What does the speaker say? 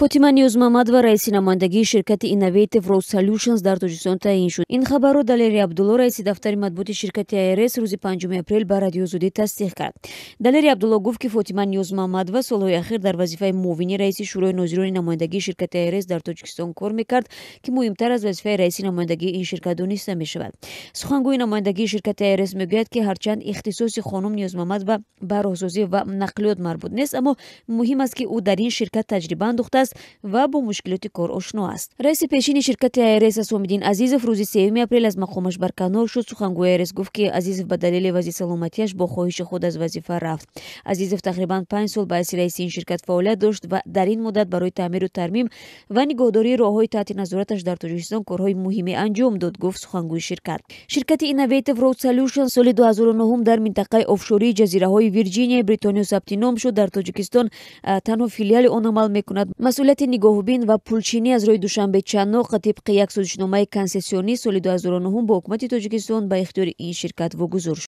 فاطمه نیوزمامدова раиси намояндагии ширкати Innovative Road Solutions дар Тоҷикистон таъин шуд. Ин хабарро Далери Абдулло, раиси дафтари матбуоти ширкати ARS рӯзи 5 апрел ба Радиои Озодӣ тасдиқ кард. Далери Абдулло гуфт, ки Фотима Ниёзмамадова солҳои ахир дар вазифаи муовини раиси шӯрои нозирони намояндагии ширкати ARS дар Тоҷикистон кор мекард, ки муҳимтар аз вазифаи раиси намояндагии ин ширкат дониста мешавад. Сухангӯи намояндагии ширкати ARS мегӯяд, ки ҳарчанд ихтисоси хонум Ниёзмамадова ба роҳсозӣ ва нақлиёт марбут нест, аммо муҳим аст, ки ӯ дар ин ширкат таҷриба андохтааст ва бо мушкилоти кор ошно аст. раиси пешини ширкати ARS Асомиддин Азизов рӯзи 3 апрел аз мақомаш барканор шуд. Сухангӯи ARS гуфт, ки Азизов ба далели вазъи саломатиаш бо хоҳиши худ аз вазифа рафт. Азизов тақрибан 5 сол ба ҳайси раиси ин ширкат фаъолият дошт ва дар ин муддат барои таъмиру тармим ва нигоҳдории роҳҳои таҳти назораташ дар Тоҷикистон корҳои муҳиме анҷом дод, гуфт сухангӯи ширкат. Ширкати Innovative Road Solutions соли 2009 дар минтақаи офшории ҷазираҳои Вирҷиния, Бритониё сабти ном шуд. Дар Тоҷикистон танҳо филиали он амал мекунад. Масъулияти нигоҳубин ва пулчинӣ аз рӯи Душанбе Чанноқ тибқи як созишномаи консессионӣ соли 2009 бо ҳукумати Тоҷикистон ба ихтиёри ин ширкат вогузор шуд.